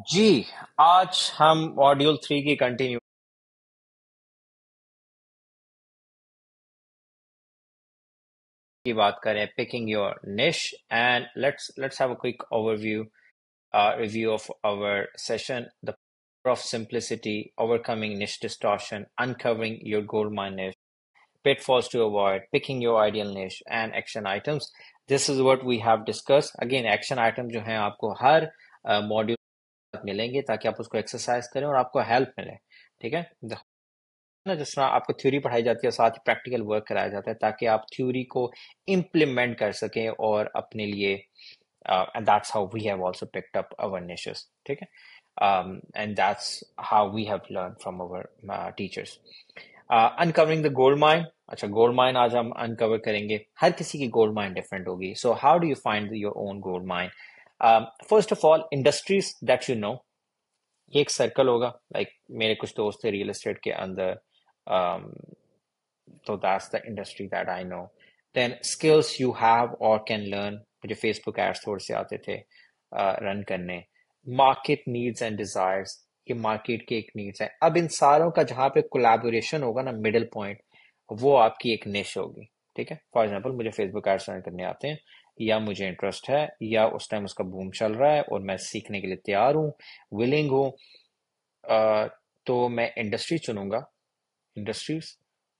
जी। आज हम मॉड्यूल 3 की कंटिन्यू की बात करें, पिकिंग योर निश and let's have a quick overview review of our session, the power of simplicity, overcoming niche distortion, uncovering your gold mine niche, pitfalls to avoid, picking your ideal niche, and action items. This is what we have discussed. Again, action items जो हैं आपको हर module मिलेंगे ताकि आप उसको exercise करें और आपको हेल्प मिले। ठीक है ना, जिस तरह आपको थ्योरी पढ़ाई जाती है साथ ही प्रैक्टिकल वर्क कराया जाता है ताकि आप थ्योरी को इम्प्लीमेंट कर सकें और अपने लिए and that's how we have also picked up our niches. ठीक है, and that's how we have learned from our teachers. Uncovering the gold mine. अच्छा, gold mine आज हम uncover करेंगे। हर किसी की gold mine different होगी, so how do you find your own gold mine? First of all, industries that you know. ये एक circle होगा, लाइक मेरे कुछ दोस्त थे रियल एस्टेट के अंदर, तो that's the industry that I know. Then skills you have और कैन लर्न। मुझे फेसबुक एड्स थोड़े से आते थे रन करने। मार्केट नीड्स एंड डिजायर्स, ये मार्केट के एक नीड्स है। अब इन सारों का जहाँ पे कोलैबोरेशन होगा ना, मिडिल पॉइंट, वो आपकी एक निश होगी। ठीक है, फॉर एग्जाम्पल मुझे फेसबुक एड्स रन करने आते हैं, या मुझे इंटरेस्ट है, या उस टाइम उसका बूम चल रहा है और मैं सीखने के लिए तैयार हूँ, विलिंग हूँ, तो मैं इंडस्ट्री चुनूंगा। इंडस्ट्रीज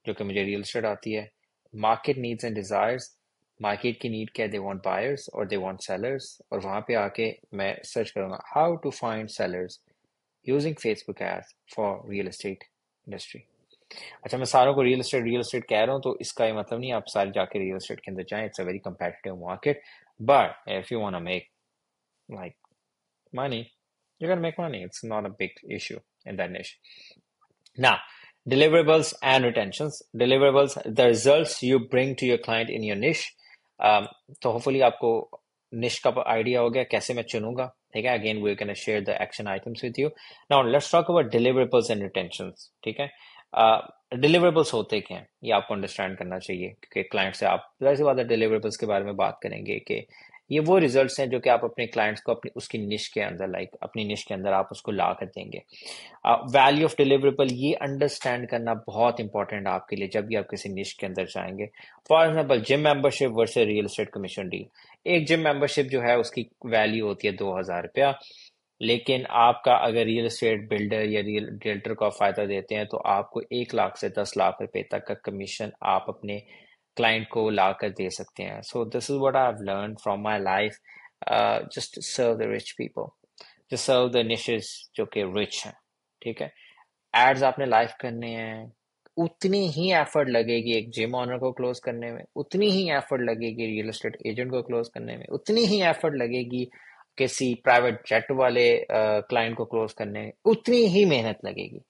जो कि मुझे रियल एस्टेट आती है। Market needs and desires, market की नीड क्या है, दे वांट बायर्स और दे वांट सेलर्स, और वहां पे आके मैं सर्च करूंगा how to find sellers using Facebook ads for real estate industry. अच्छा, मैं सारों को रियल एस्टेट कह रहा हूँ तो इसका ये मतलब नहीं आप सारे जाके रियल एस्टेट के अंदर जाएं। It's a very competitive market, but if you want to make like money, you're gonna make money. It's not a big issue in that niche. Now, deliverables and retentions. Deliverables, the results you bring to your client in your niche. तो hopefully आपको niche का idea हो गया कैसे मैं चुनूंगा। ठीक है, again we're gonna share the action items with you. Now let's talk about deliverables and retentions. ठीक है, deliverables होते क्या हैं ये आपको अंडरस्टैंड करना चाहिए, क्योंकि क्लाइंट से आप जाहिर सी बात है deliverables के बारे में बात करेंगे कि ये वो रिजल्ट्स हैं जो कि आप अपने क्लाइंट्स को अपनी उसकी निश के अंदर, लाइक अपनी निश के अंदर आप उसको ला कर देंगे। वैल्यू ऑफ डिलीवरेबल, ये अंडरस्टैंड करना बहुत इंपॉर्टेंट है आपके लिए जब भी आप किसी निश के अंदर जाएंगे। For example, gym membership versus real estate commission deal. एक जिम मेंबरशिप जो है उसकी वैल्यू होती है 2,000 रुपया, लेकिन आपका अगर रियल एस्टेट बिल्डर या रियल रियल्टर को आप फायदा देते हैं तो आपको 1 लाख से 10 लाख रुपए तक का कमीशन आप अपने क्लाइंट को ला कर दे सकते हैं। So this is what I have learn from my life, just serve the rich people, just serve the niches जो कि रिच हैं। ठीक है, एड्स आपने लाइव करने हैं, उतनी ही एफर्ट लगेगी एक जिम ऑनर को क्लोज करने में, उतनी ही एफर्ट लगेगी रियल एस्टेट एजेंट को क्लोज करने में, उतनी ही एफर्ट लगेगी किसी प्राइवेट जेट वाले क्लाइंट को क्लोज करने में, उतनी ही मेहनत लगेगी।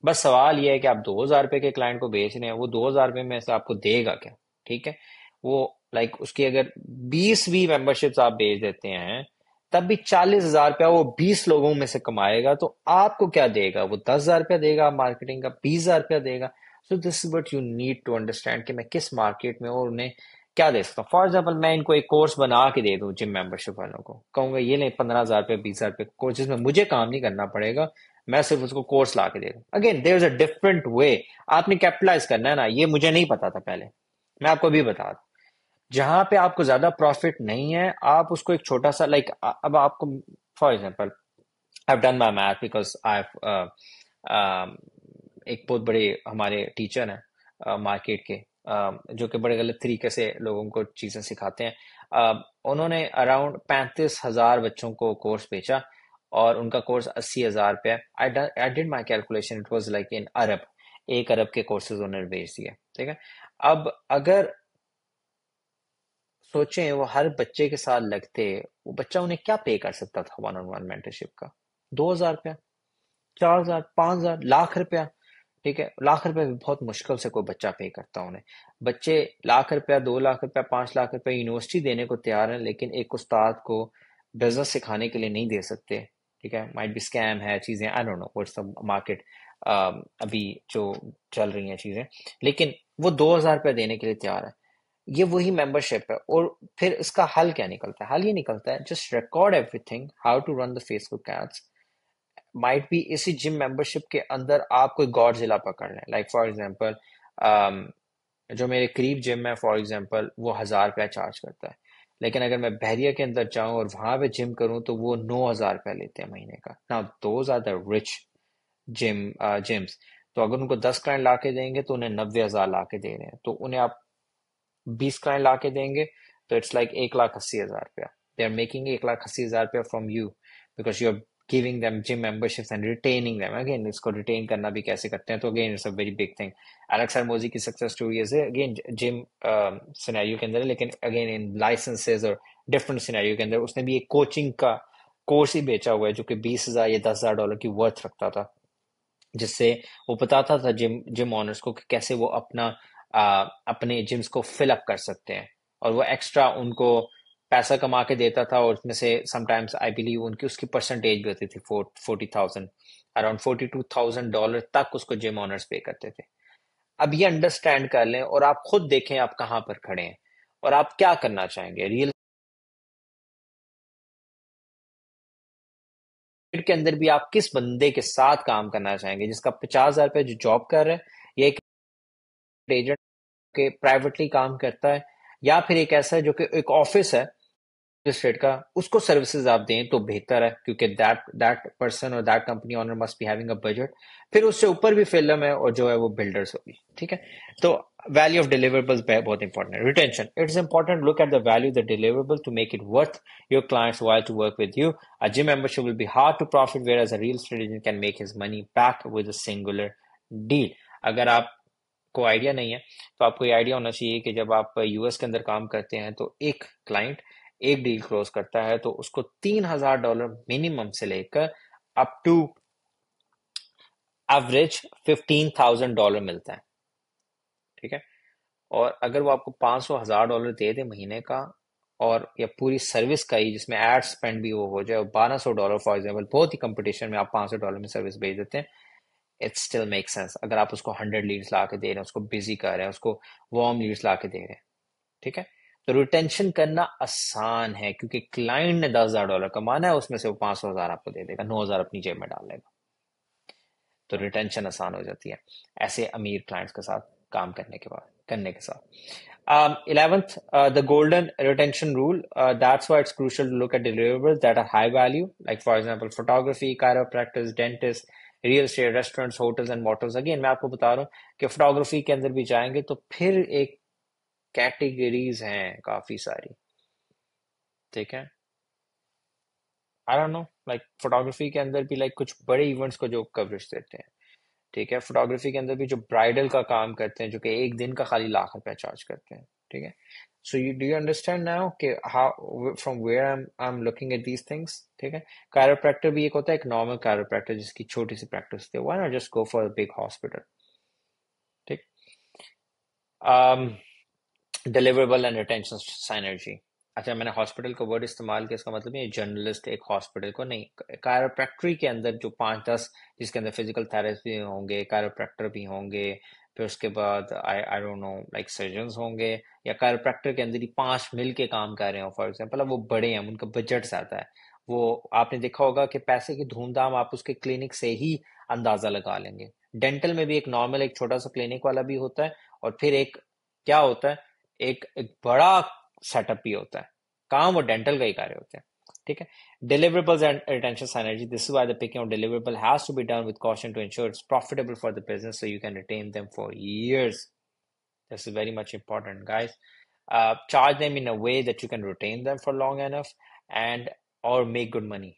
बस सवाल यह है कि आप 2,000 रुपए के क्लाइंट को बेच रहे हैं, वो 2,000 रुपए में से आपको देगा क्या। ठीक है, वो लाइक उसकी अगर 20 भी मेंबरशिप्स आप बेच देते हैं तब भी 40,000 रुपया वो 20 लोगों में से कमाएगा, तो आपको क्या देगा, वो 10,000 रुपया देगा मार्केटिंग का, 20,000 रुपया देगा। So this is what you need to understand कि मैं किस मार्केट में और उन्हें क्या दे सकता हूँ। फॉर एग्जाम्पल, मैं इनको एक कोर्स बना के दे दूं जिम मेंबरशिप वालों को, कहूंगा ये नहीं 15,000 रुपये 20,000 रुपये कोर्स, जिसमें मुझे काम नहीं करना पड़ेगा, मैं सिर्फ उसको कोर्स ला के दे दूं। Again there is a different way, आपने कैपिटलाइज करना है ना, ये मुझे नहीं पता था पहले, मैं आपको अभी बता दूं। जहां पे आपको ज्यादा प्रॉफिट नहीं है, आप उसको एक छोटा सा लाइक अब आपको, for example, I have done my math because I एक बहुत बड़े हमारे टीचर हैं मार्केट के, जो कि बड़े गलत तरीके से लोगों को चीजें सिखाते हैं। उन्होंने अराउंड 35,000 बच्चों को कोर्स बेचा और उनका कोर्स 80,000 रुपये। I did my calculation, it was like in अरब, 1 अरब के कोर्सेज उन्होंने बेच दिए। ठीक है, अब अगर सोचें वो हर बच्चे के साथ लगते, वो बच्चा उन्हें क्या पे कर सकता था वन ऑन वन मेंटरशिप का, 2,000 रुपया, 4,000, 5,000, लाख रुपया। ठीक है, लाख रुपया भी बहुत मुश्किल से कोई बच्चा पे करता उन्हें। बच्चे लाख रुपया, 2 लाख रुपया, 5 लाख रुपया यूनिवर्सिटी देने को तैयार है, लेकिन एक उस्ताद को बिजनेस सिखाने के लिए नहीं दे सकते। ठीक है, माइट बी स्कैम है चीजें, आई don't know what's the market अभी जो चल रही हैं चीजें, लेकिन वो 2,000 रुपया देने के लिए तैयार है। ये वही मेंबरशिप है। और फिर इसका हल क्या निकलता है, हल ये निकलता है, just record everything, how to run the Facebook ads, might be इसी जिम मेंबरशिप के अंदर आप कोई गॉडजिला पकड़ लें, लाइक फॉर एग्जांपल जो मेरे करीब जिम है फॉर एग्जांपल वो 1,000 रुपया चार्ज करता है, लेकिन अगर मैं बहरिया के अंदर जाऊं और वहां पे जिम करूं तो वो 9,000 रुपया लेते हैं महीने का। Now those are the rich gyms. तो अगर उनको 10 क्लाइंट ला के देंगे तो उन्हें 90,000 ला के दे रहे हैं, तो उन्हें आप 20 क्लाइंट ला के देंगे तो इट्स लाइक 1,80,000 रुपया। दे आर मेकिंग 1,80,000 रुपया from you because you are giving them gym memberships and retaining them. Again इसको रिटेन करना भी कैसे करते हैं, तो again it's a very big thing. Alex Hormozi की सक्सेस स्टोरी है अगेन जिम सिनेरियो के अंदर है, लेकिन अगेन इन लाइसेंसेज और डिफरेंट सिनेरियो के अंदर उसने भी एक कोचिंग का कोर्स ही बेचा हुआ है जो कि 20,000 या $10,000 की वर्थ रखता था, जिससे वो बताता था जिम जिम ओनर्स को कि कैसे वो अपने जिम्स को फिल अप कर सकते हैं, और वो एक्स्ट्रा उनको पैसा कमा के देता था, और उसमें से समटाइम्स आई बिलीव उनकी उसकी परसेंटेज भी होती थी 40,000, अराउंड $42,000 तक उसको जिम ओनर्स पे करते थे। अब ये अंडरस्टैंड कर लें और आप खुद देखें आप कहाँ पर खड़े हैं और आप क्या करना चाहेंगे। रियल के अंदर भी आप किस बंदे के साथ काम करना चाहेंगे, जिसका 50,000 रुपये जो जॉब कर रहा है, या एक एजेंट के प्राइवेटली काम करता है, या फिर एक ऐसा है जो कि एक ऑफिस है स्टेट का, उसको सर्विसेज आप दें तो बेहतर है, क्योंकि दैट दैट पर्सन और that company owner must be having a budget. फिर उससे ऊपर भी फिल्म है और जो है वो बिल्डर्स होगी, ठीक है। तो वैल्यू ऑफ डिलीवरेबल्स बहुत इंपॉर्टेंट है। Retention, it's important look at the value the deliverable to make it worth your clients while to work with you. A gym membership will be hard to profit, whereas a real estate agent can make his money back with a singular deal. अगर आप को idea नहीं है तो आपको ये idea होना चाहिए कि जब आप यूएस के अंदर काम करते हैं तो एक क्लाइंट एक डील क्लोज करता है तो उसको $3,000 मिनिमम से लेकर अप टू एवरेज $15,000 मिलता है, ठीक है। और अगर वो आपको 500,000 दे दे महीने का, और या पूरी सर्विस का ही जिसमें एड स्पेंड भी वो हो जाए, $1,200 फॉर एग्जाम्पल, बहुत ही कंपटीशन में आप $500 में सर्विस भेज देते हैं, इट स्टिल मेक सेंस। अगर आप उसको 100 लीड्स ला के दे रहे हैं, उसको बिजी कर रहे हैं, उसको वार्म लीड्स ला के दे रहे हैं, ठीक है। तो रिटेंशन करना आसान है क्योंकि क्लाइंट ने $10,000 कमाना है, उसमें से वो 500,000 आपको दे देगा, 9,000 अपनी जेब में डाल लेगा। तो रिटेंशन आसान हो जाती है ऐसे अमीर क्लाइंट्स के साथ काम करने के साथ। 11th, the golden retention rule. That's why it's crucial to look at deliverables that are high value, like for example, photography, chiropractors, dentists, real estate, restaurants, hotels and motels. Again, मैं आपको बता रहा हूँ कि फोटोग्राफी के अंदर भी जाएंगे तो फिर एक कैटेगरीज हैं काफी सारी, ठीक है। आई डोंट नो, लाइक फोटोग्राफी के अंदर भी लाइक कुछ बड़े इवेंट्स को जो कवरेज देते हैं, ठीक है। फोटोग्राफी के अंदर भी जो ब्राइडल का काम करते हैं जो कि एक दिन का खाली ₹1,00,000 चार्ज करते हैं, ठीक है। So you do you understand now कि how from where I am looking at these things, ठीक है। कायरोप्रैक्टर भी एक होता है, एक नॉर्मल कायरोप्रैक्टर जिसकी छोटी सी प्रैक्टिस होती है, why not just go for a big hospital, ठीक। Deliverable and retention synergy. अच्छा, मैंने हॉस्पिटल का वर्ड इस्तेमाल किया, इसका मतलब ये जर्नलिस्ट एक हॉस्पिटल को नहीं, कायरोप्रैक्टरी के अंदर जो 5-10 जिसके अंदर फिजिकल थेरेपी होंगे, कायरोप्रैक्टर भी होंगे, फिर उसके बाद I I don't know like surgeons होंगे, या कायरोप्रैक्टर के अंदर ही 5 मिल के काम कर रहे हो फॉर एग्जाम्पल, अब वो बड़े हैं, उनका बजट ज्यादा है, वो आपने देखा होगा कि पैसे की धूमधाम आप उसके क्लिनिक से ही अंदाजा लगा लेंगे। डेंटल में भी एक नॉर्मल एक छोटा सा क्लिनिक वाला भी होता है, और फिर एक क्या होता है, एक बड़ा सेटअप भी होता है, काम और डेंटल का ही कार्य होते हैं, ठीक है। deliverables and retention synergy, this is why the picking of deliverable has to be done with caution to ensure it's profitable for the business so you can retain them for years. This is very much important, guys. Charge them in a way that you can retain them for long enough and or make good money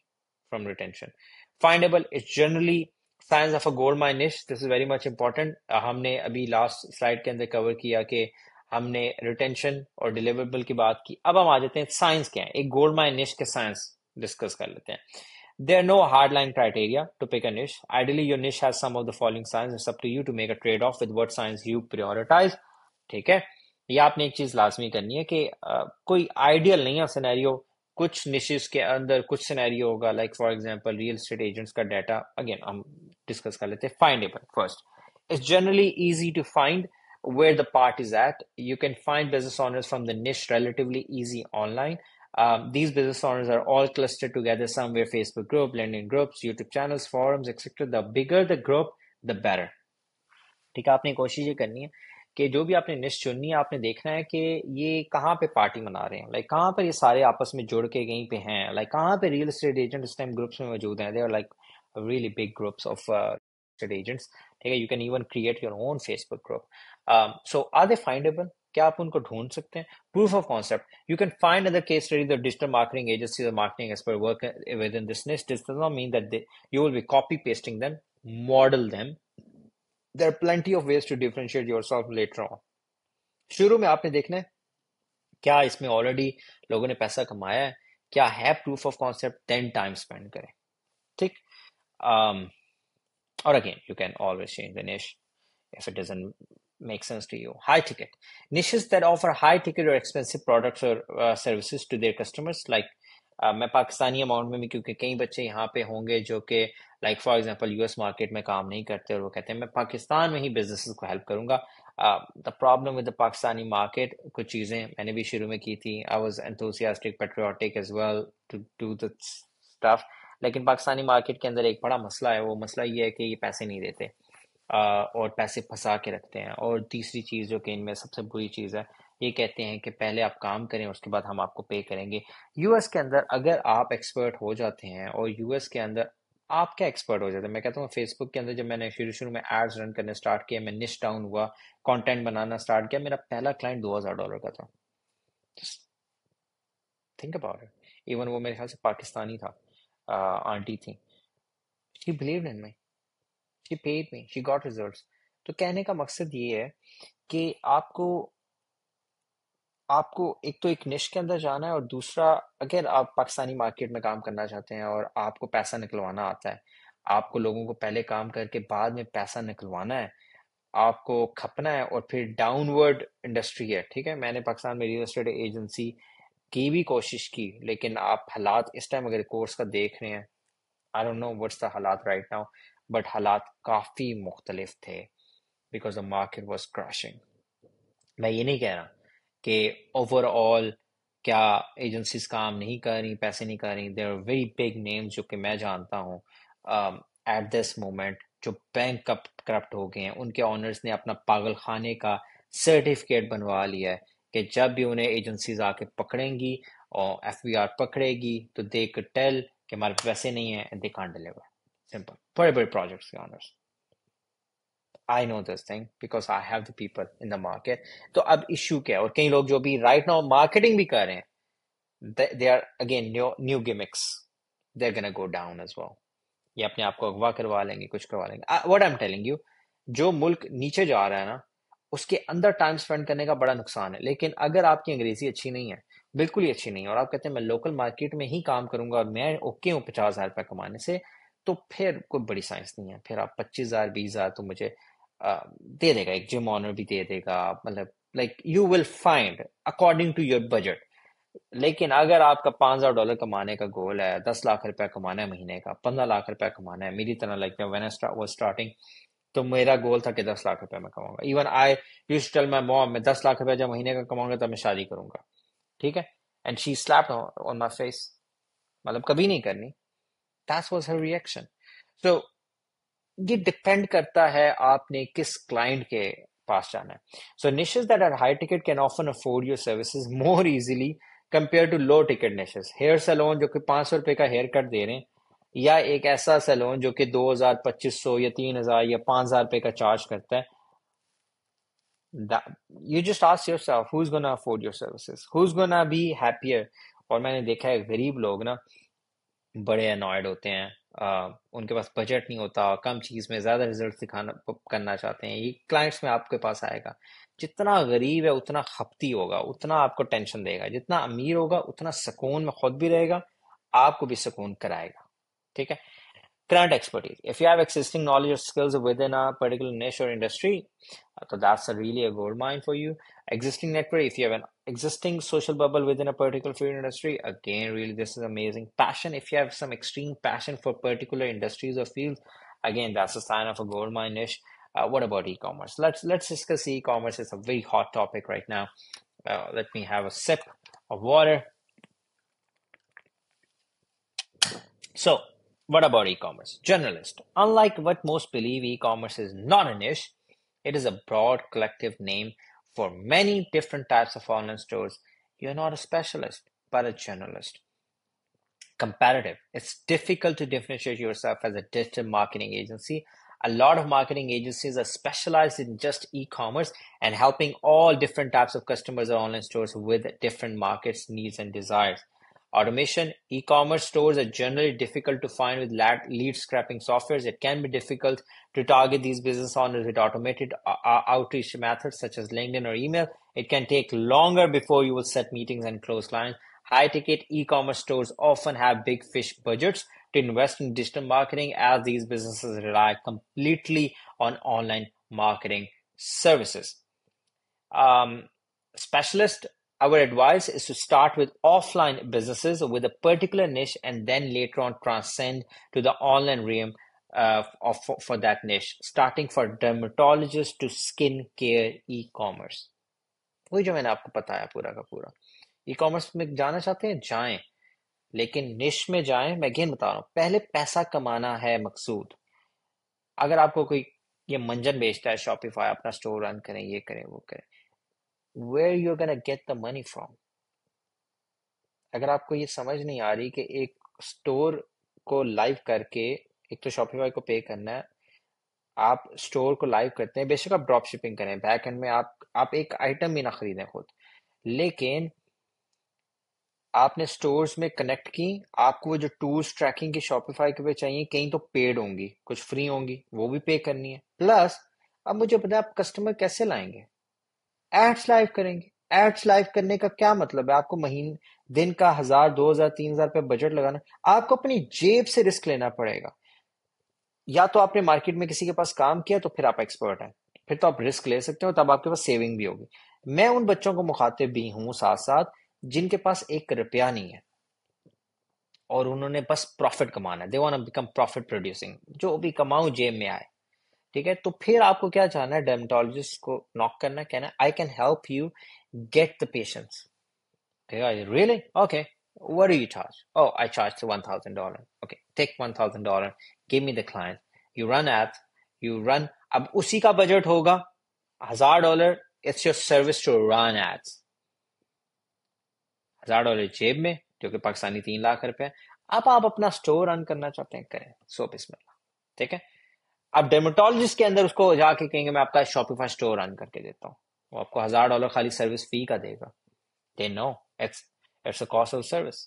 from retention. Findable is generally signs of a gold mine niche. This is very much important. हमने अभी last slide के अंदर cover किया कि हमने retention और deliverable की बात की, अब हम आ जाते हैं साइंस क्या है, एक गोल्ड माइन निश के साइंस डिस्कस कर लेते हैं। There are no hardline criteria to pick a niche. Ideally, your niche has some of the following signs. It's up to you to make a trade-off with what signs you prioritize. ठीक है, ये आपने एक चीज लाजमी करनी है कि कोई आइडियल नहीं है सिनेरियो, कुछ निशेस के अंदर कुछ सिनेरियो होगा, like for example real estate agents का डाटा, अगेन हम डिस्कस कर लेते हैं। Findable first, it's generally easy to find where the part is at. You can find business owners from the niche relatively easy online. These business owners are all clustered together somewhere: Facebook group, LinkedIn groups, YouTube channels, forums, etc. The bigger the group, the better. ठीक है, आपने कोशिश ये करनी है कि जो भी आपने निश चुननी है, आपने देखना है कि ये कहाँ पे पार्टी मना रहे हैं, लाइक कहाँ पर ये सारे आपस में जुड़ के कहीं पे हैं, लाइक कहाँ पे रियल एस्टेट एजेंट इस टाइम ग्रुप्स में मौजूद हैं. They are like really big groups of estate agents. ठीक है, you can even create your own Facebook group. So are they findable? क्या आप उनको ढूंढ सकते हैं? Proof of concept, you can find other case study the digital marketing agencies और marketing expert work with in this niche. This does not mean that they you will be copy pasting them, model them. There are plenty of ways to differentiate yourself later on. शुरू में आपने देखना है क्या इसमें already लोगों ने पैसा कमाया है, क्या है proof of concept, then time spend करें. ठीक. और again you can always change the niche if it doesn't make sense to you. High ticket niches that offer high ticket or expensive products or services to their customers, like मैं Pakistani amount में भी, क्योंकि कई बच्चे यहाँ पे होंगे जो कि like for example US market में काम नहीं करते और वो कहते हैं मैं पाकिस्तान में ही बिजनेसेस को हेल्प करूंगा. The problem with the Pakistani market, कुछ चीज़ें मैंने भी शुरू में की थी. I was enthusiastic patriotic as well to do the stuff, लेकिन पाकिस्तानी मार्केट के अंदर एक बड़ा मसला है. वो मसला ये है कि ये पैसे नहीं देते और पैसे फंसा के रखते हैं. और तीसरी चीज़ जो कि इनमें सबसे बुरी चीज़ है, ये कहते हैं कि पहले आप काम करें उसके बाद हम आपको पे करेंगे. यूएस के अंदर अगर आप एक्सपर्ट हो जाते हैं, और यूएस के अंदर आप क्या एक्सपर्ट हो जाते हैं, मैं कहता हूँ फेसबुक के अंदर जब मैंने शुरू में एड्स रन करने स्टार्ट किया, मैं निश डाउन हुआ, कंटेंट बनाना स्टार्ट किया, मेरा पहला क्लाइंट $2000 का था. Think about it. इवन वो मेरे ख्याल से पाकिस्तानी था, आंटी थी. She believed in me, she paid me, she got results. तो कहने का मकसद ये है कि आपको आपको एक तो एक निश के अंदर जाना है, और दूसरा अगर आप पाकिस्तानी मार्केट में काम करना चाहते हैं और आपको पैसा निकलवाना आता है, आपको लोगों को पहले काम करके बाद में पैसा निकलवाना है, आपको खपना है, और फिर डाउनवर्ड इंडस्ट्री है. ठीक है, मैंने पाकिस्तान में रियल एस्टेट एजेंसी की भी कोशिश की, लेकिन आप हालात इस टाइम अगर कोर्स का देख रहे हैं, आई डोंट नो व्हाट्स द हालात राइट नाउ, बट हालात काफ़ी मुख्तलिफ थे because the market was crushing. मैं ये नहीं कह रहा कि ओवरऑल क्या एजेंसीज काम नहीं कर रही, पैसे नहीं कर रही. There are very big names जो कि मैं जानता हूँ एट दिस मोमेंट, जो बैंक करप्ट हो गए हैं. उनके ऑनर्स ने अपना पागल खाने का सर्टिफिकेट बनवा लिया है कि जब भी उन्हें एजेंसीज आके पकड़ेंगी और एफबीआर पकड़ेगी तो दे कुड टेल कि हमारे पैसे नहीं है, दे कांट डिलीवर. सिंपल. बड़े बड़े प्रोजेक्ट्स के honours. I know this thing because I have the people in the market. तो अब इशू क्या है? और कई लोग जो भी राइट नाउ मार्केटिंग भी कर रहे हैं, they are again new gimmicks. They're gonna go down as well. ये अपने आप को अगवा करवा लेंगे, कुछ करवा लेंगे. What I'm telling you, जो मुल्क नीचे जा रहा है ना, उसके अंदर टाइम स्पेंड करने का बड़ा नुकसान है. लेकिन अगर आपकी अंग्रेजी अच्छी नहीं है, बिल्कुल ही अच्छी नहीं है, और आप कहते हैं मैं लोकल मार्केट में ही काम करूंगा और मैं ओके हूँ 50,000 रुपये कमाने से, तो फिर कोई बड़ी साइंस नहीं है. फिर आप 25,000 20,000 तो मुझे दे देगा, एक जिम ऑनर भी दे देगा, मतलब like you will find according to your budget. लेकिन अगर आपका $5,000 कमाने का गोल है, 10 लाख रुपए कमाना है महीने का, 15 लाख रुपए कमाना है, मेरी तरह like when I was starting, तो मेरा गोल था कि 10 लाख रुपए मैं कमाऊंगा. Even I used to tell my mom मैं 10 लाख रुपए जब महीने का कमाऊंगा तब मैं शादी करूंगा. ठीक है, and she slapped on my face, मतलब कभी नहीं करनी. That was her reaction. So ये डिपेंड करता है आपने किस क्लाइंट के पास जाना है. So niches that are high ticket can often afford your services more easily compare to low ticket niches. Hair salon जो कि 500 रुपए का हेयर कट दे रहे हैं, या एक ऐसा सैलून जो कि 2,000 2500 या 3,000 या 5,000 रुपए का चार्ज करता है. You just ask yourself who's gonna afford your services, who's gonna be happier. और मैंने देखा है गरीब लोग ना बड़े अनॉयड होते हैं. उनके पास बजट नहीं होता, कम चीज़ में ज़्यादा रिजल्ट दिखाना करना चाहते हैं. ये क्लाइंट्स में आपके पास आएगा. जितना गरीब है उतना खपती होगा, उतना आपको टेंशन देगा. जितना अमीर होगा उतना सुकून में खुद भी रहेगा, आपको भी सुकून कराएगा. ठीक है. Current expertise. If you have existing knowledge or skills within a particular niche or industry, so that's really a gold mine for you. Existing network. If you have an existing social bubble within a particular field industry, again, really this is amazing. Passion. If you have some extreme passion for particular industries or fields, again, that's a sign of a gold mine niche. What about e-commerce? Let's discuss e-commerce. It's a very hot topic right now. Let me have a sip of water. So, what about e-commerce? Generalist. Unlike what most believe, e-commerce is not a niche. It is a broad collective name for many different types of online stores. You're not a specialist, but a generalist. Comparative. It's difficult to differentiate yourself as a digital marketing agency. A lot of marketing agencies are specialized in just e-commerce and helping all different types of customers or online stores with different markets, needs, and desires. Automation, e-commerce stores are generally difficult to find with lead scrapping softwares. It can be difficult to target these business owners with automated outreach methods such as LinkedIn or email. It can take longer before you will set meetings and close clients. High-ticket e-commerce stores often have big fish budgets to invest in digital marketing as these businesses rely completely on online marketing services. Specialist, our advice is to start with offline businesses with a particular niche and then later on transcend to the online realm for that niche, starting for dermatologists to skin care e-commerce. वही जो मैंने आपको बताया पूरा का पूरा e commerce में जाना चाहते हैं जाएं लेकिन निश में जाएं मैं अगेन बता रहा हूं पहले पैसा कमाना है मकसूद अगर आपको कोई ये मंजन बेचता है शॉपिफाई अपना स्टोर रन करें ये करें वो करें where you're gonna get the money from अगर आपको ये समझ नहीं आ रही कि एक स्टोर को लाइव करके एक तो शॉपिफाई को पे करना है आप स्टोर को लाइव करते हैं बेशक आप ड्रॉप शिपिंग करें बैक एंड में आप एक आइटम भी ना खरीदें खुद लेकिन आपने स्टोर्स में कनेक्ट की आपको वो जो टूल्स ट्रैकिंग की शॉपिफाई के पे चाहिए कहीं तो पेड होंगी कुछ फ्री होंगी वो भी पे करनी है प्लस अब मुझे पता है आप कस्टमर कैसे लाएंगे एड्स लाइव करेंगे एड्स लाइव करने का क्या मतलब है आपको महीने दिन का 1000 2000 3000 रुपये बजट लगाना आपको अपनी जेब से रिस्क लेना पड़ेगा या तो आपने मार्केट में किसी के पास काम किया तो फिर आप एक्सपर्ट हैं फिर तो आप रिस्क ले सकते हो तब आपके पास सेविंग भी होगी मैं उन बच्चों को मुखातिब भी हूं साथ साथ जिनके पास 1 रुपया नहीं है और उन्होंने बस प्रॉफिट कमाना है they want to become profit producing जो भी कमाऊं जेब में आए ठीक है तो फिर आपको क्या चाहना है डर्मेटोलॉजिस्ट को नॉक करना कहना I can help you get the patients really okay what do you charge? Oh, I charge $1,000. Okay, take $1,000, give me the client. You run ads, you run. अब उसी का बजट होगा $1,000. It's your service to run ads. $1,000 जेब में जो कि पाकिस्तानी 3 लाख रुपए अब आप अपना स्टोर रन करना चाहते हैं करें सो बिस्मिल्लाह ठीक है अब डर्मेटोलॉजिस्ट के अंदर उसको जाके कहेंगे मैं आपका शॉपिफाई स्टोर रन करके देता हूँ वो आपको $1,000 खाली सर्विस फी का देगा they know it's a cost of service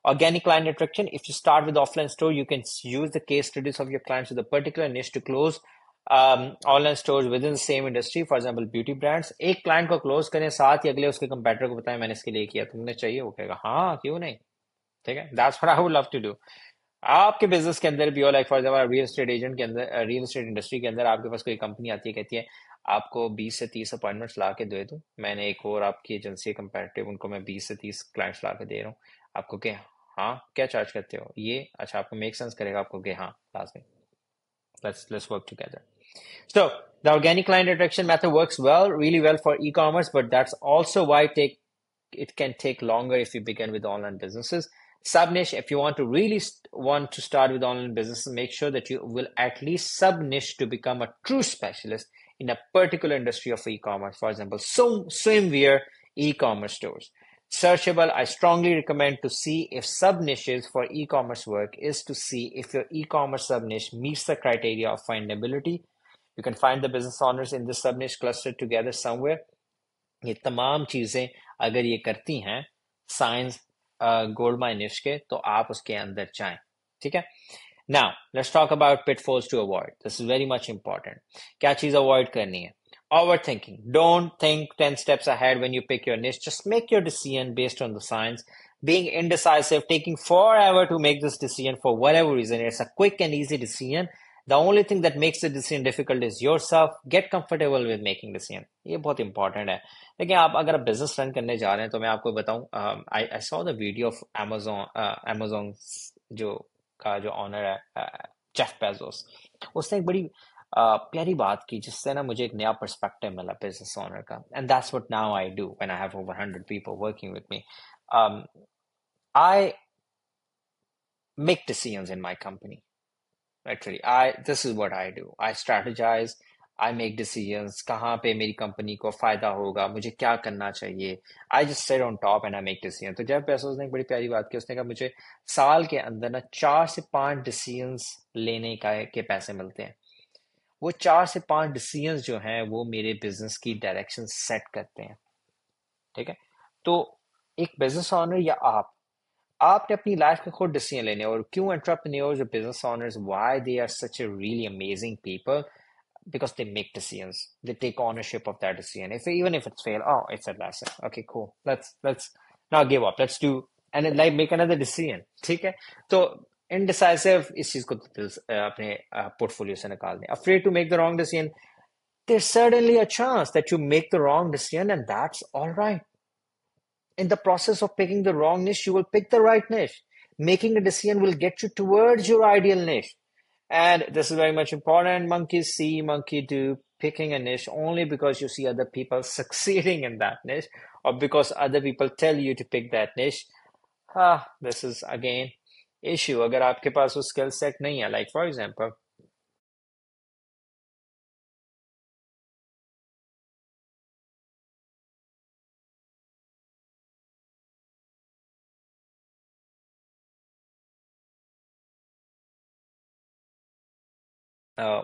organic client attraction if you start with offline store you can use the case studies of your clients with a particular niche to close online stores with in same industry for example beauty brands एक client को close करें साथ ही अगले उसके competitor को बताएं मैंने इसके लिए किया तुमने चाहिए वो कहेगा हाँ क्यों नहीं ठीक है that's what I would love to do आपके बिजनेस के अंदर भी हो like for example real estate agent के अंदर रियल एस्टेट इंडस्ट्री के अंदर आपके पास कोई कंपनी आती है कहती है आपको 20 से 30 अपॉइंटमेंट्स ला के दे दूं मैंने एक और आपकी एजेंसी कंपैरेटिव उनको मैं 20 से 30 क्लाइंट्स ला के दे रहा हूँ आपको क्या हाँ क्या चार्ज करते हो ये अच्छा आपको मेक सेंस करेगा आपको कि हाँ लाजमी let's work together so the organic client attraction method works really well for e-commerce but that's also why it can take longer if you begin with online businesses sub niche if you want to really want to start with online businesses make sure that you will at least sub niche to become a true specialist in a particular industry of e-commerce for example swimwear e-commerce stores searchable I strongly recommend to see if sub niches for e-commerce work is to see if your e-commerce sub niche meets the criteria of findability you can find the business owners in this sub niche clustered together somewhere ये तमाम चीजें अगर ये करती हैं science gold mine निश के तो आप उसके अंदर जाएं ठीक है now let's talk about pitfalls to avoid this is very much important क्या चीज अवॉइड करनी है overthinking don't think 10 steps ahead when you pick your niche just make your decision based on the science being indecisive taking forever to make this decision for whatever reason it's a quick and easy decision the only thing that makes the decision difficult is yourself get comfortable with making decision ये बहुत important है लेकिन आप अगर आप business run करने जा रहे हैं तो मैं आपको बताऊं I saw the video of Amazon जो का जो ऑनर है जेफ बेजोस उसने एक बड़ी प्यारी बात की जिससे ना मुझे एक नया पर्सपेक्टिव मिला बिजनेस ओनर का and that's what now I do when I have over 100 people working with me I make decisions in my company. Actually, this is what I do. I strategize, I make decisions, कहाँ पे मेरी company को फायदा होगा, मुझे क्या करना चाहिए. I just sit on top and I make decisions. तो जेफ बेजोस ने एक बड़ी प्यारी बात की, उसने कहा मुझे साल के अंदर ना 4 से 5 डिसीजंस लेने के पैसे मिलते हैं. वो 4 से 5 डिसीजंस जो हैं वो मेरे बिजनेस की डायरेक्शन सेट करते हैं. ठीक है. तो एक बिजनेस ऑनर या आपने अपनी लाइफ में खुद डिसीजन लेने. और क्यों एंटरप्रेन्योर्स और business owners, why they are such a really amazing people, because they make decisions, they take ownership of that decision. If even if it's fail, oh, it's a lesson. Okay, cool. Let's not give up. Let's do and then, like, make another decision. ठीक है. तो indecisive इस चीज को अपने portfolio से निकाल दें. Afraid to make the wrong decision. There's certainly a chance that you make the wrong decision, and that's all right. In the process of picking the wrong niche, you will pick the right niche. Making a decision will get you towards your ideal niche. And this is very much important. Monkeys see, monkey do. Picking a niche only because you see other people succeeding in that niche, or because other people tell you to pick that niche. This is again issue. अगर आपके पास वो skill set नहीं है, like for example,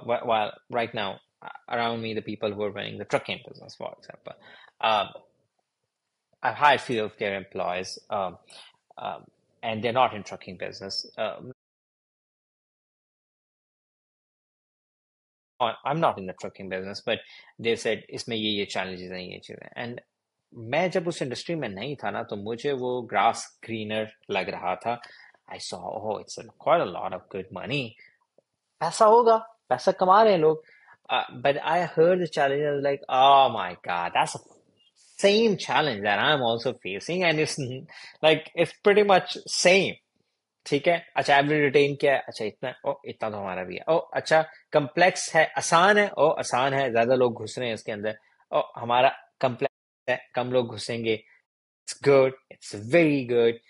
while right now around me, the people who are running the trucking business, for example, um, I've hired few of their employees, and they're not in trucking business. I'm not in the trucking business, but they said इसमें ये challenges हैं, ये चीजें. And मैं जब उस industry में नहीं था ना, तो मुझे वो ग्रास ग्रीनर लग रहा था. I saw, oh, it's quite a lot of good money. पैसा होगा, पैसा कमा रहे हैं लोग. But I heard the challenges like, oh my God, that's a same challenge that I'm also facing, and it's like it's pretty much same. ठीक है. अच्छा, एवरेज रिटेन क्या है? अच्छा, इतना. ओ, इतना तो हमारा भी है. ओ, अच्छा, कम्प्लेक्स है, आसान है. ओ, आसान है, ज्यादा लोग घुस रहे हैं इसके अंदर. ओ, हमारा कम्प्लेक्स है, कम लोग घुसेंगे. It's good. It's very good.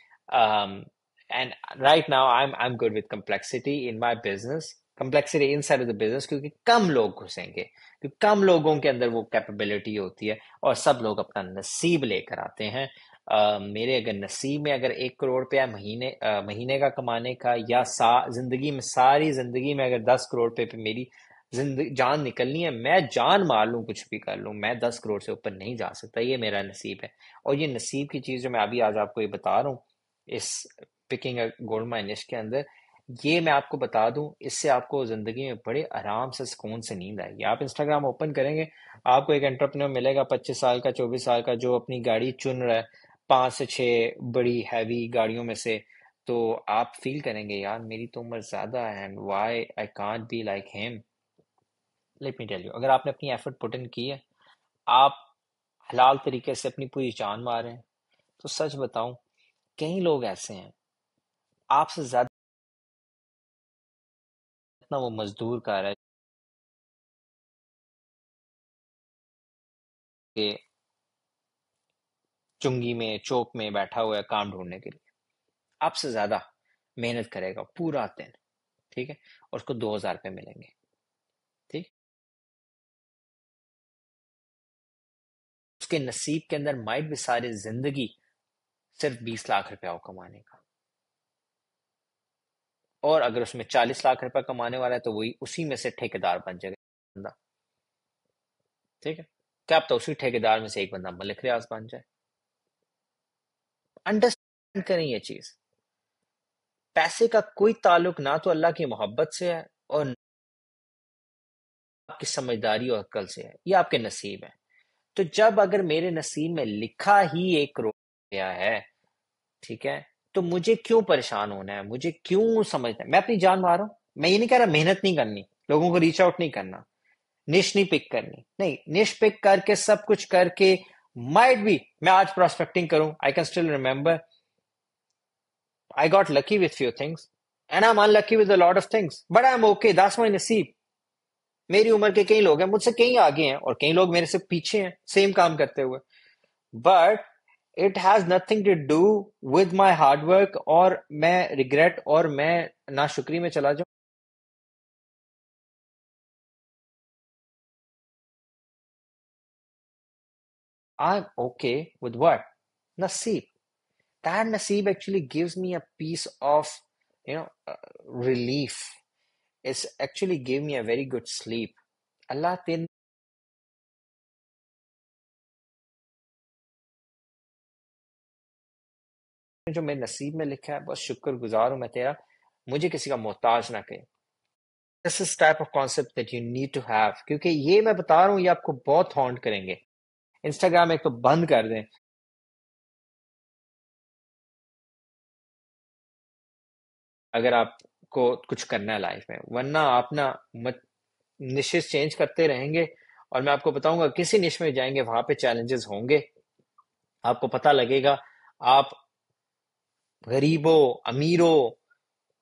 And right now I'm good with complexity in my business. Complexity inside of the business, क्योंकि कम लोग घुसेंगे, क्योंकि कम लोगों के अंदर वो कैपेबिलिटी होती है, और सब लोग अपना नसीब लेकर आते हैं. मेरे अगर नसीब में अगर 1 करोड़ रुपया महीने का कमाने का, या जिंदगी में, सारी जिंदगी में अगर 10 करोड़ रुपए पे मेरी जिंदगी जान निकलनी है, मैं जान मार लूं, कुछ भी कर लूं, मैं 10 करोड़ से ऊपर नहीं जा सकता. ये मेरा नसीब है. और ये नसीब की चीज जो मैं अभी आज आपको ये बता रहा हूँ, इस पिकिंग अ गोल्ड माइन निश के अंदर, ये मैं आपको बता दूं, इससे आपको जिंदगी में बड़े आराम से, सुकून से नींद आएगी. आप इंस्टाग्राम ओपन करेंगे, आपको एक एंटरप्रेन्योर मिलेगा 25 साल का, 24 साल का, जो अपनी गाड़ी चुन रहा है 5 से 6 बड़ी हैवी गाड़ियों में से. तो आप फील करेंगे, यार मेरी तो उम्र ज्यादा है, and why I can't be like him. Let me tell you, अगर आपने अपनी एफर्ट पुट इन की है, आप हलाल तरीके से अपनी पूरी जान मारे हैं, तो सच बताऊं, कई लोग ऐसे हैं आपसे ज्यादा इतना वो मजदूर कर रहा है कि चुंगी में, चौक में बैठा हुआ है काम ढूंढने के लिए. आपसे ज्यादा मेहनत करेगा पूरा दिन. ठीक है. और उसको 2,000 रुपये मिलेंगे. ठीक. उसके नसीब के अंदर माइट भी सारी जिंदगी सिर्फ 20 लाख रुपया हो कमाने का. और अगर उसमें 40 लाख रुपया कमाने वाला है, तो वही उसी में से ठेकेदार बन जाएगा बंदा. ठीक है. क्या पता उसी ठेकेदार में से एक बंदा मलिक रियाज बन जाए. अंडरस्टैंड करें ये चीज. पैसे का कोई ताल्लुक ना तो अल्लाह की मोहब्बत से है, और ना आपकी समझदारी और अक्ल से है. ये आपके नसीब है. तो जब अगर मेरे नसीब में लिखा ही 1 करोड़ गया है, ठीक है, तो मुझे क्यों परेशान होना है, मुझे क्यों समझना है. मैं अपनी जान मार रहा हूं. मैं ये नहीं कह रहा मेहनत नहीं करनी, लोगों को रीच आउट नहीं करना, निश नहीं पिक करनी. नहीं, निश पिक करके, सब कुछ करके, माइट बी मैं आज प्रोस्पेक्टिंग करूं. I can still remember I got lucky with few things, and I'm unlucky with a lot of things, but I'm okay. That's my नसीब. मेरी उम्र के कई लोग हैं मुझसे कहीं आगे हैं, और कई लोग मेरे से पीछे हैं सेम काम करते हुए. But it has nothing to do with my hard work, और मैं रिग्रेट और मैं नाशुक्री में चला जाऊं। I am okay with what? नसीब. That naseeb actually gives me a piece of, you know, relief. It's actually gave me a very good sleep. Allah तेरे ने जो मेरे नसीब में लिखा है, बस शुक्रगुजार हूं मैं तेरा, मुझे किसी का मोहताज ना कहे. This is type of concept that you need to have, क्योंकि ये मैं बता रहा हूँ ये आपको बहुत हॉन्ट करेंगे. इंस्टाग्राम एक तो बंद कर दें अगर आपको कुछ करना है लाइफ में, वरना आप ना मत निशेस चेंज करते रहेंगे. और मैं आपको बताऊंगा किसी निश में जाएंगे वहां पे चैलेंजेस होंगे, आपको पता लगेगा. आप गरीबों, अमीरों,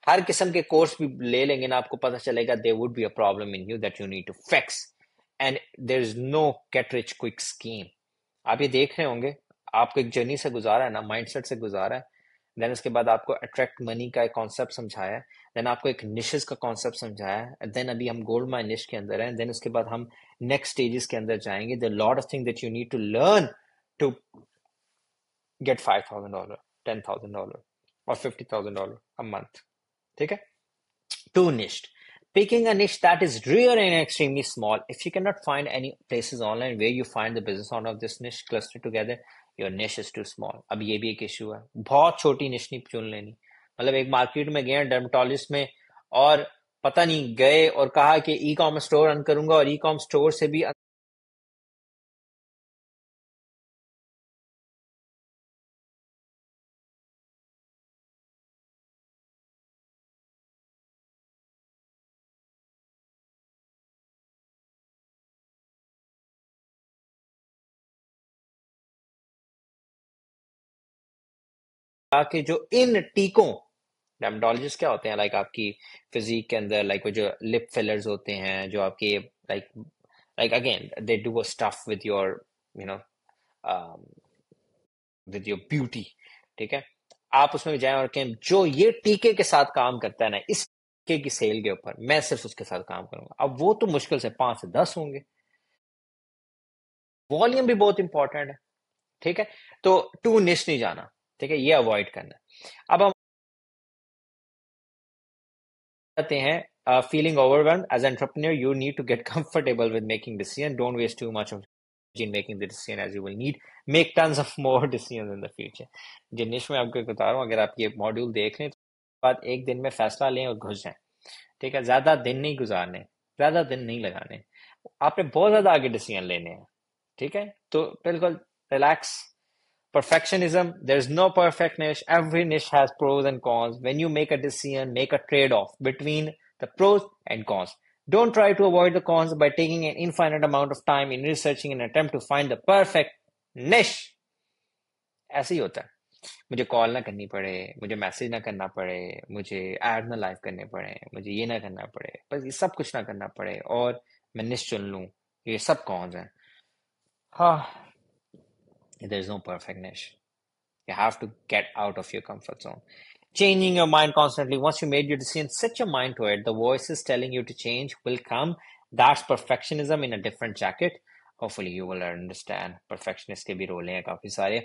हर किस्म के कोर्स भी ले लेंगे ना, आपको पता चलेगा there would be a problem in you that you need to fix. And there is no get rich quick scheme. आप ये देख रहे होंगे, आपको एक जर्नी से गुजारा है ना, माइंडसेट से गुजारा है. देन उसके बाद आपको अट्रैक्ट मनी का एक कॉन्सेप्ट समझाया है. देन आपको एक निशेस का कॉन्सेप्ट समझाया है. देन अभी हम गोल्ड माइन निश के अंदर हैं. देन उसके बाद हम नेक्स्ट स्टेजेस के अंदर जाएंगे. The lot of thing that you need to learn to get $5,000, $10,000 और $50,000 a month. ठीक है. Too niched. Picking a niche that is rare and extremely small. If you cannot find any places online where you find the business owner of this niche clustered together, your niche is too small. अब ये भी एक issue है, बहुत छोटी निश नहीं चुन लेनी. मतलब एक मार्केट में गए डर्मेटोलॉजिस्ट में, और पता नहीं गए और कहा कि ई कॉमर्स स्टोर रन करूंगा, और ई कॉमर्स स्टोर से भी आके जो इन टीकों, डर्मेटोलॉजिस्ट क्या होते हैं, लाइक आपकी फिजिक के अंदर, लाइक वो जो लिप फिलर्स होते हैं, जो आपके like like again they do a stuff with your, you know, with your beauty. ठीक है. आप उसमें जाएं और कहें जो ये टीके के साथ काम करता है ना, इस टीके की सेल के ऊपर मैं सिर्फ उसके साथ काम करूंगा. अब वो तो मुश्किल से 5 से 10 होंगे. वॉल्यूम भी बहुत इंपॉर्टेंट है. ठीक है. तो टू निश नहीं जाना. ठीक है, ये अवॉइड करना है. अब हम आते हैं feeling overwhelmed as an entrepreneur. You need to get comfortable with making decisions. Don't waste too much of in making the decision, as you will need make tons of more decisions in the future. जिनिश में आपको बता रहा हूँ, अगर आप ये module देख लें तो बाद एक दिन में फैसला लें और घुस जाएं. ठीक है, ज्यादा दिन नहीं गुजारने, ज्यादा दिन नहीं लगाने. आपने बहुत ज्यादा आगे डिसीजन लेने हैं. ठीक है, तो बिल्कुल relax. Perfectionism, there's no perfect niche. Every niche has pros and cons. When you make a decision, make a trade off between the pros and cons. Don't try to avoid the cons by taking an infinite amount of time in researching an attempt to find the perfect niche. ऐसे ही होता है. मुझे call ना करनी पड़े, मुझे message ना करना पड़े, मुझे एड ना लाइव करने पड़े, मुझे ये ना करना पड़े, बस ये सब कुछ ना करना पड़े, और मैं निश चुन लूं. ये सब कॉन्स हैं. हाँ, there is no perfect niche. You have to get out of your comfort zone. Changing your mind constantly. Once you made your decision, set your mind to it. The voices telling you to change will come. That's perfectionism in a different jacket. Hopefully, you will understand. Perfectionist के भी role हैं काफी सारे.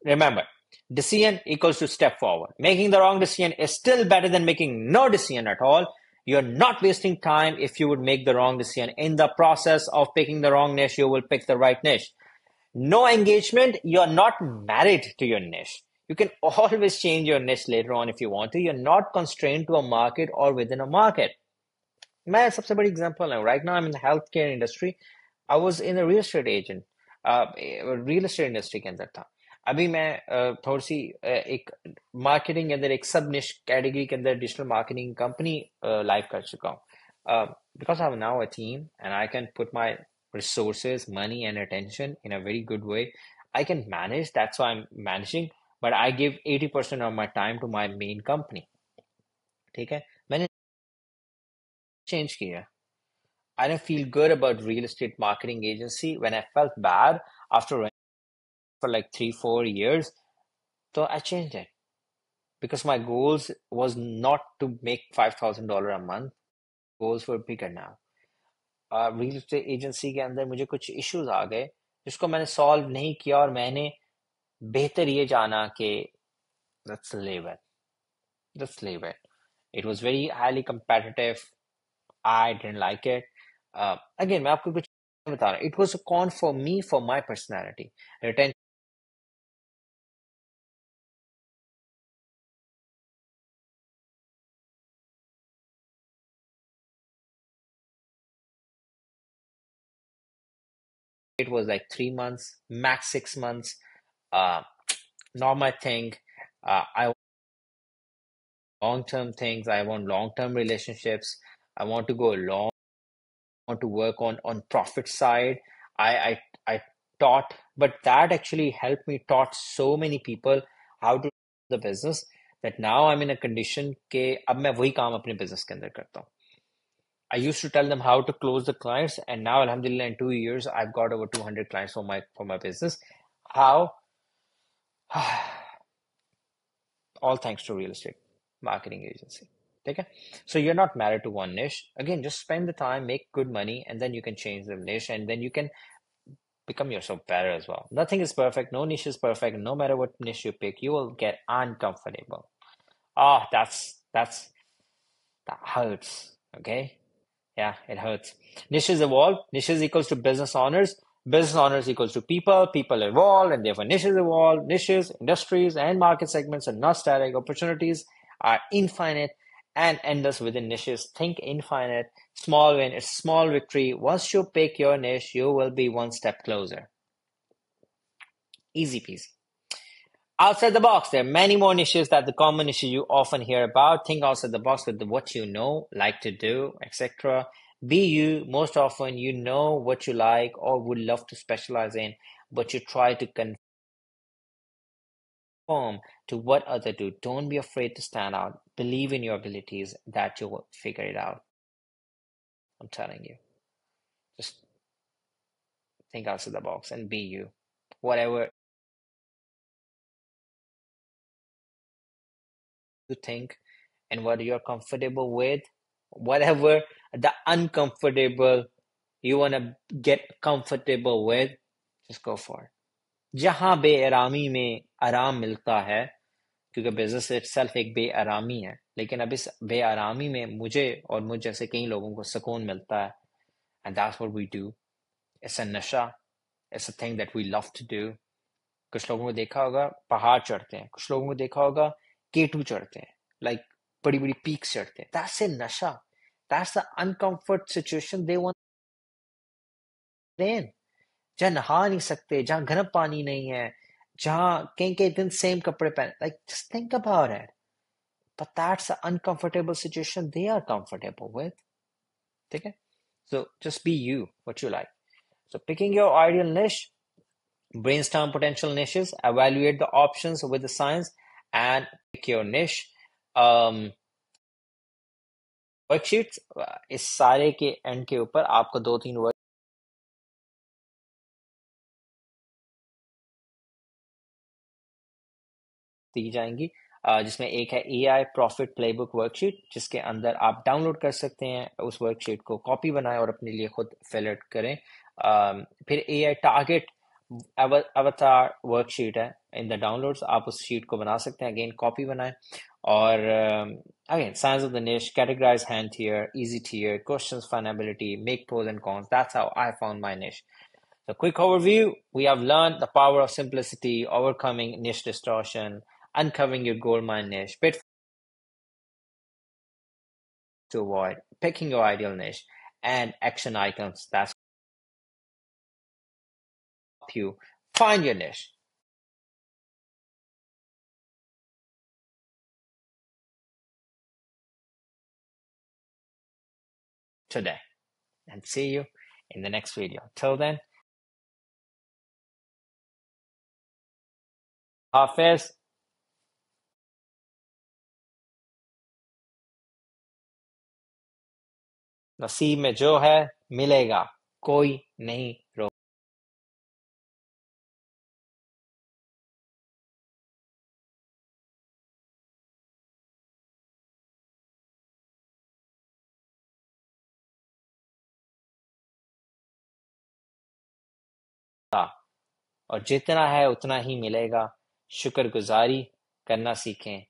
Remember, decision equals to step forward. Making the wrong decision is still better than making no decision at all. You're not wasting time if you would make the wrong decision. In the process of picking the wrong niche, you will pick the right niche. No engagement, you're not married to your niche. You can always change your niche later on if you want to. You're not constrained to a market or within a market. मैं सबसे बड़ी example है. Right now I am in the health care industry. I was in a real estate agent, real estate industry के अंदर था. अभी मैं थोड़ी सी एक मार्केटिंग के अंदर एक सब निश कैटेगरी के अंदर डिजिटल मार्केटिंग कंपनी लाइव कर चुका हूँ. Because I have now a team and I can put my resources, money, and attention in a very good way. I can manage. That's why I'm managing. But I give 80% of my time to my main company. ठीक है, मैंने change किया. I didn't feel good about real estate marketing agency when I felt bad after running for like 3-4 years. So I changed it because my goals was not to make $5,000 a month. Goals were bigger now. Real estate agency के अंदर मुझे कुछ issues आ गए जिसको मैंने solve नहीं किया और मैंने बेहतर ये जाना कि let's leave it. Just leave it. It was very highly competitive. I didn't like it. Again, मैं आपको कुछ बता रहा हूँ. It was a con for me, for my personality. Retention. It was like 3 months, max 6 months. Not my thing. I want long-term things. I want long-term relationships. I want to go long. Want to work on profit side. I taught, but that actually helped me taught so many people how to the business that now I'm in a condition के अब मैं वही काम अपने business के अंदर करता हूँ. I used to tell them how to close the clients, and now, alhamdulillah, in 2 years, I've got over 200 clients for my business. How? All thanks to real estate marketing agency. Okay, so you're not married to one niche. Again, just spend the time, make good money, and then you can change the niche, and then you can become yourself better as well. Nothing is perfect. No niche is perfect. No matter what niche you pick, you will get uncomfortable. Ah, that hurts. Okay, yeah, it hurts. Niches evolve. Niches equals to business owners. Business owners equals to people. People evolve, and therefore niches evolve. Niches, industries, and market segments are not static. Opportunities are infinite and endless within niches. Think infinite. Small win. It's small victory. Once you pick your niche, you will be one step closer. Easy peasy. Outside the box, there are many more niches that the common niches you often hear about. Think outside the box with what you know, like to do, etc. Be you. Most often, you know what you like or would love to specialize in, but you try to conform to what others do. Don't be afraid to stand out. Believe in your abilities that you will figure it out. I'm telling you. Just think outside the box and be you. Whatever you think and what you're comfortable with, whatever the uncomfortable you want to get comfortable with, just go for it. जहां बेआरामी में आराम मिलता है, क्योंकि business itself एक बेआरामी है, लेकिन अब इस बेआरामी में मुझे और मुझ जैसे कई लोगों को सुकून मिलता है. And that's what we do. It's a नशा. It's a thing that we love to do. कुछ लोगों को देखा होगा पहाड़ चढ़ते हैं, कुछ लोगों को देखा होगा केटू चढ़ते हैं, like बड़ी बड़ी पीक्स चढ़ते हैं. That's a नशा. That's the uncomfort situation they want in. जहाँ नहा नहीं सकते, जहाँ गर्म पानी नहीं है, जहाँ कई कई दिन सेम कपड़े पहने. Like, just think about it. But that's an uncomfortable situation they are comfortable with. Okay? So just be you, what you like. So picking your ideal niche, brainstorm potential niches, evaluate the options with the science, and pick your niche. Worksheets, इस सारे के and के ऊपर आपको 2-3 work दी जाएंगी, जिसमें एक है AI प्रॉफिट प्लेबुक वर्कशीट, जिसके अंदर आप डाउनलोड कर सकते हैं. उस वर्कशीट को कॉपी बनाएं और अपने लिए खुद फिल आउट करें. फिर AI टारगेट अवतार वर्कशीट है इन द डाउनलोड्स, आप उस शीट को बना सकते हैं. अगेन कॉपी बनाएं. और again science of the niche, categorise hand tier, easy tier, questions, findability, make pros and cons. That's how I found my niche. So quick overview, we have learned the power of simplicity, overcoming niche distortion, uncovering your gold mine niche, bit to avoid, picking your ideal niche, and action items that help you find your niche. Today, and see you in the next video. Till then, Hafiz. नसीब में जो है मिलेगा, कोई नहीं रोक और जितना है उतना ही मिलेगा। शुक्रगुजारी करना सीखें,